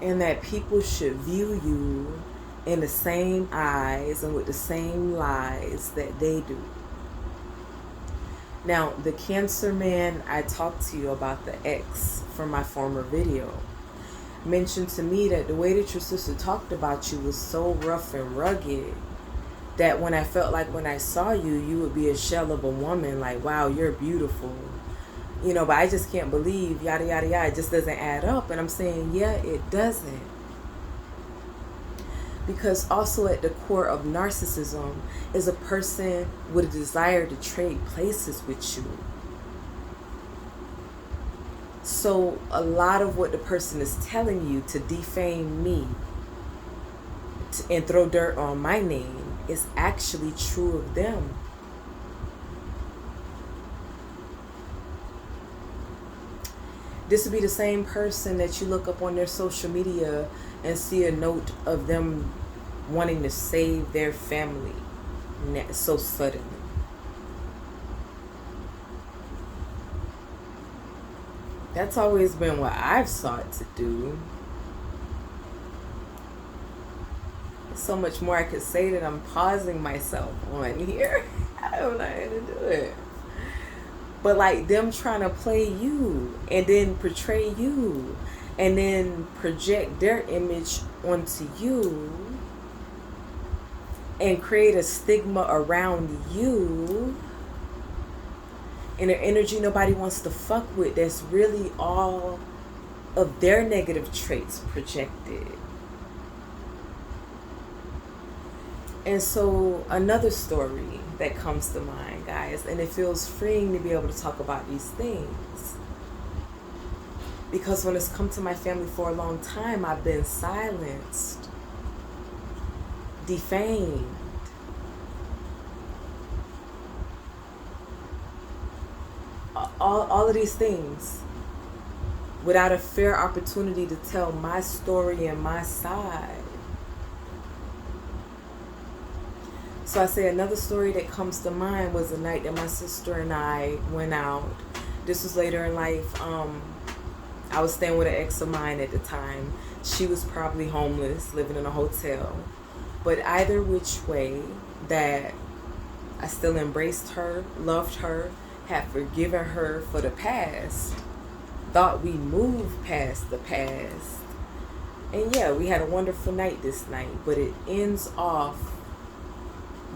and that people should view you in the same eyes and with the same lies that they do. Now, the Cancer man I talked to you about, the ex from my former video, mentioned to me that the way that your sister talked about you was so rough and rugged that when I felt like when I saw you, you would be a shell of a woman, like, wow, you're beautiful. But I just can't believe, yada, yada, yada. It just doesn't add up. And I'm saying, yeah, it doesn't. Because also at the core of narcissism is a person with a desire to trade places with you. So a lot of what the person is telling you to defame me and throw dirt on my name is actually true of them. This would be the same person that you look up on their social media and see a note of them wanting to save their family so suddenly. That's always been what I've sought to do. So much more I could say that I'm pausing myself on here. I don't know how to do it. But like them trying to play you and then portray you and then project their image onto you and create a stigma around you and an energy nobody wants to fuck with, that's really all of their negative traits projected. And so another story that comes to mind, guys, and it feels freeing to be able to talk about these things, because when it's come to my family for a long time, I've been silenced, defamed, all of these things without a fair opportunity to tell my story and my side. So I say another story that comes to mind was the night that my sister and I went out. This was later in life. I was staying with an ex of mine at the time. She was probably homeless, living in a hotel. But either which way, that I still embraced her, loved her, had forgiven her for the past, thought we moved past the past. And yeah, we had a wonderful night this night, but it ends off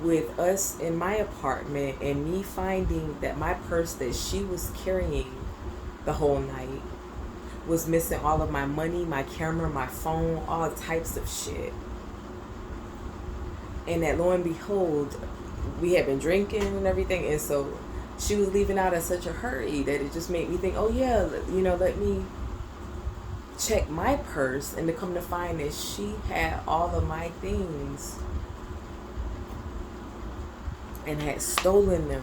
with us in my apartment and me finding that my purse that she was carrying the whole night was missing all of my money, my camera, my phone, all types of shit. And that lo and behold, we had been drinking and everything, and so she was leaving out in such a hurry that it just made me think, oh yeah, let me check my purse, and to come to find that she had all of my things and had stolen them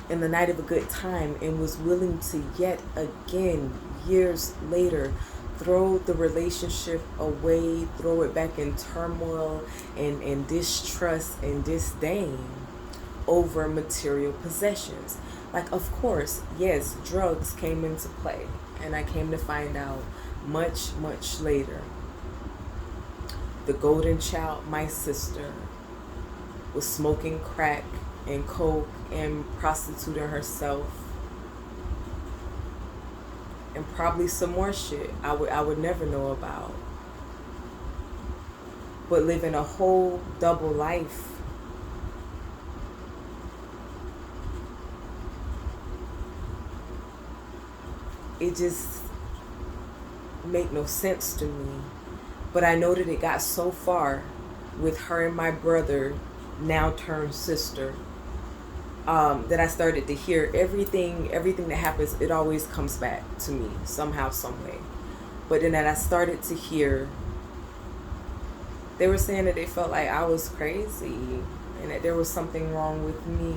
in the night of a good time, and was willing to yet again, years later, throw the relationship away, throw it back in turmoil and distrust and disdain over material possessions. Like, of course, yes, drugs came into play, and I came to find out much, much later. The golden child, my sister, was smoking crack and coke and prostituting herself, and probably some more shit I would never know about, but living a whole double life. It just make no sense to me. But I know that it got so far with her and my brother, now turned sister, that I started to hear everything that happens. It always comes back to me somehow, some way. But then that I started to hear, they were saying that they felt like I was crazy and that there was something wrong with me.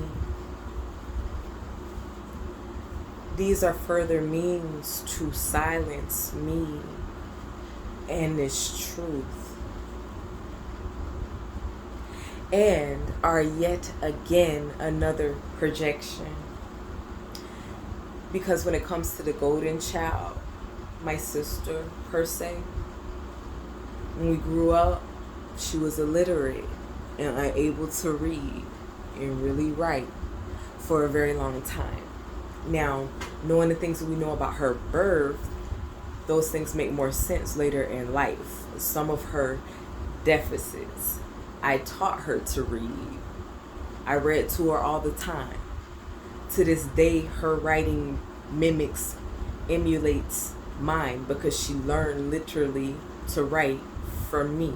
These are further means to silence me and this truth, and are yet again another projection. Because when it comes to the golden child, my sister per se. When we grew up, she was illiterate and unable to read and really write for a very long time. Now, knowing the things that we know about her birth, those things make more sense later in life. Some of her deficits, I taught her to read. I read to her all the time. To this day, her writing emulates mine because she learned literally to write from me.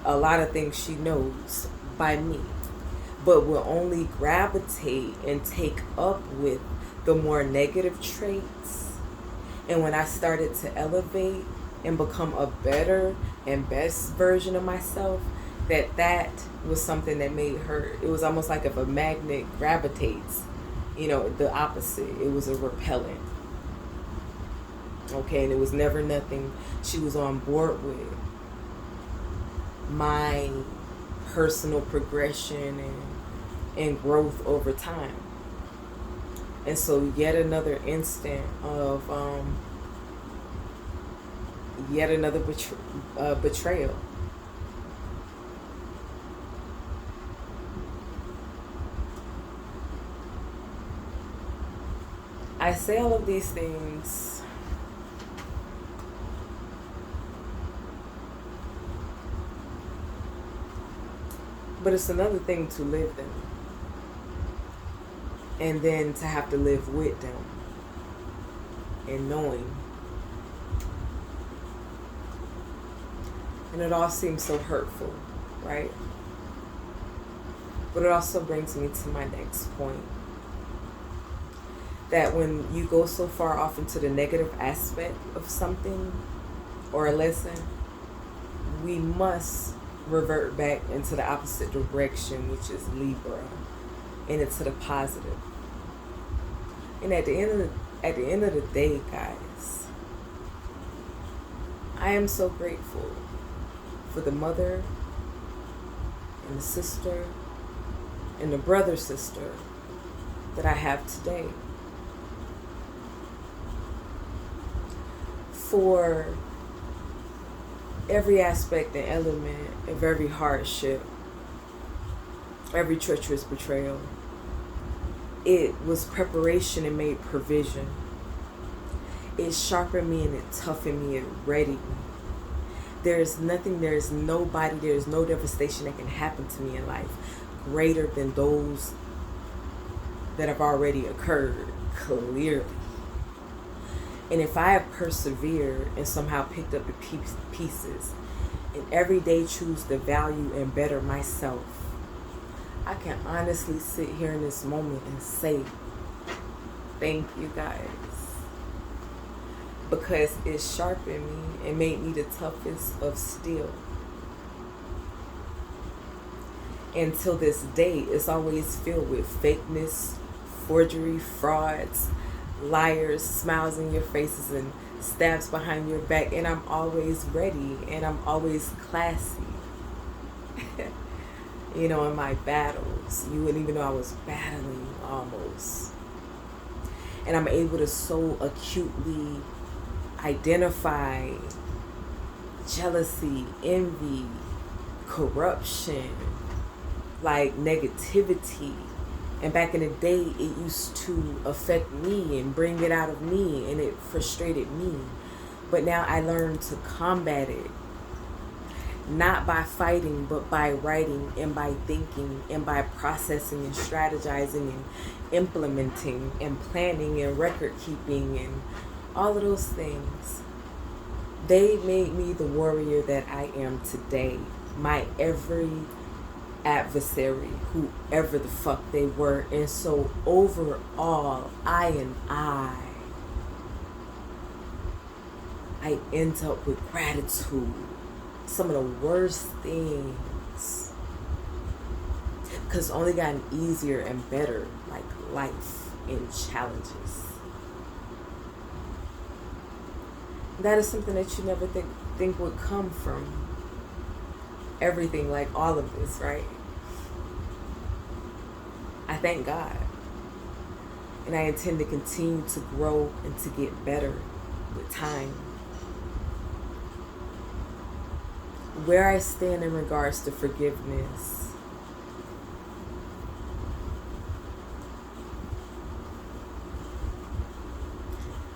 A lot of things she knows by me, but will only gravitate and take up with the more negative traits. And when I started to elevate and become a better and best version of myself, that was something that made her, it was almost like if a magnet gravitates, the opposite. It was a repellent. Okay, and it was never nothing she was on board with. My personal progression and growth over time. And so yet another instant of yet another betrayal. I say all of these things but it's another thing to live them and then to have to live with them and knowing. And it all seems so hurtful, right? But it also brings me to my next point. That when you go so far off into the negative aspect of something or a lesson, we must revert back into the opposite direction, which is Libra, and into the positive. And at the end of the day, guys, I am so grateful for the mother and the sister and the brother sister that I have today. For every aspect and element of every hardship, every treacherous betrayal, it was preparation and made provision. It sharpened me and it toughened me, it readied me. There is nothing, there is nobody, there is no devastation that can happen to me in life greater than those that have already occurred, clearly. And if I have persevered and somehow picked up the pieces and every day choose to value and better myself, I can honestly sit here in this moment and say, thank you guys. Because it sharpened me and made me the toughest of steel. Until this day, it's always filled with fakeness, forgery, frauds, liars, smiles in your faces, and stabs behind your back. And I'm always ready, and I'm always classy. In my battles. You wouldn't even know I was battling almost. And I'm able to so acutely identify jealousy, envy, corruption, like negativity. And back in the day, it used to affect me and bring it out of me, and it frustrated me. But now I learned to combat it. Not by fighting, but by writing and by thinking and by processing and strategizing and implementing and planning and record keeping and all of those things. They made me the warrior that I am today. My every adversary, whoever the fuck they were. And so overall, I end up with gratitude. Some of the worst things, because it's only gotten easier and better, like life and challenges. That is something that you never think would come from everything, like all of this, right? I thank God, and I intend to continue to grow and to get better with time. Where I stand in regards to forgiveness.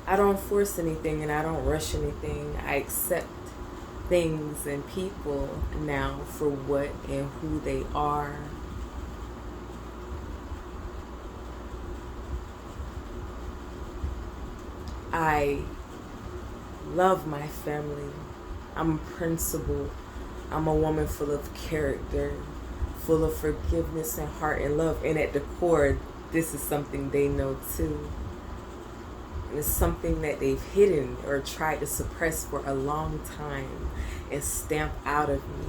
I don't force anything and I don't rush anything. I accept things and people now for what and who they are. I love my family. I'm principled. I'm a woman full of character, full of forgiveness and heart and love. And at the core, this is something they know too. And it's something that they've hidden or tried to suppress for a long time and stamp out of me.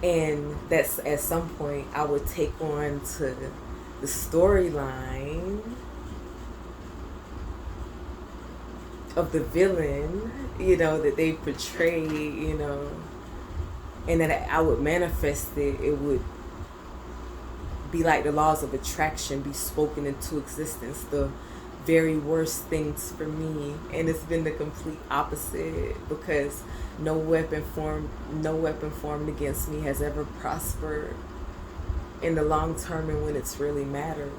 And that's at some point I would take on to the storyline of the villain, that they portray, and that I would manifest it. It would be like the laws of attraction be spoken into existence, the very worst things for me. And it's been the complete opposite, because no weapon formed against me has ever prospered in the long term and when it's really mattered.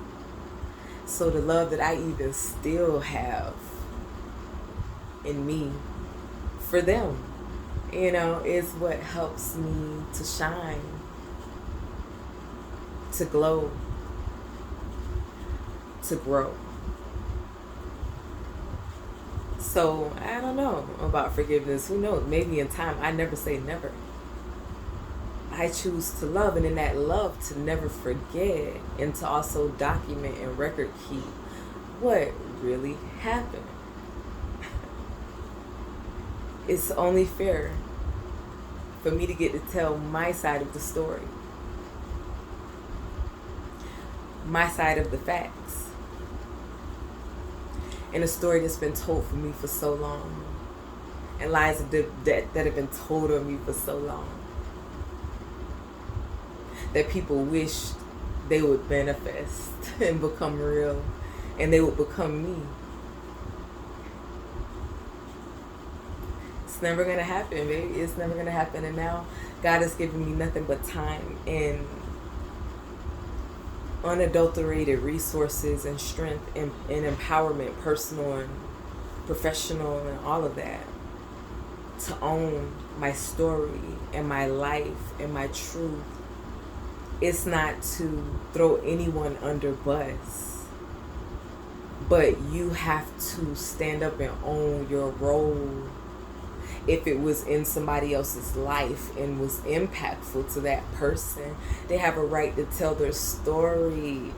So the love that I even still have in me for them, is what helps me to shine, to glow, to grow. So I don't know about forgiveness. Who knows? Maybe in time. I never say never. I choose to love, and in that love, to never forget, and to also document and record keep what really happened. It's only fair for me to get to tell my side of the story, my side of the facts, and a story that's been told for me for so long, and lies that have been told of me for so long, that people wish they would manifest and become real, and they would become me. It's never going to happen, baby. It's never going to happen. And now God has given me nothing but time and unadulterated resources and strength and empowerment, personal and professional and all of that, to own my story and my life and my truth. It's not to throw anyone under bus, but you have to stand up and own your role. If it was in somebody else's life and was impactful to that person, they have a right to tell their story.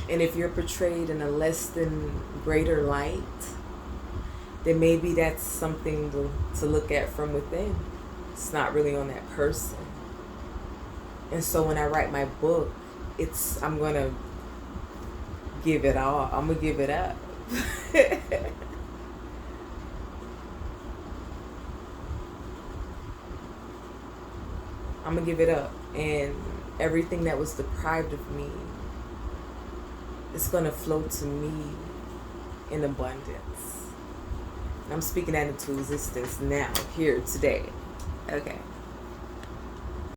And if you're portrayed in a less than greater light, then maybe that's something to look at from within. It's not really on that person. And so when I write my book, I'm going to give it all. I'm going to give it up. I'm going to give it up. And everything that was deprived of me is going to flow to me in abundance. I'm speaking that into existence now, here, today. Okay.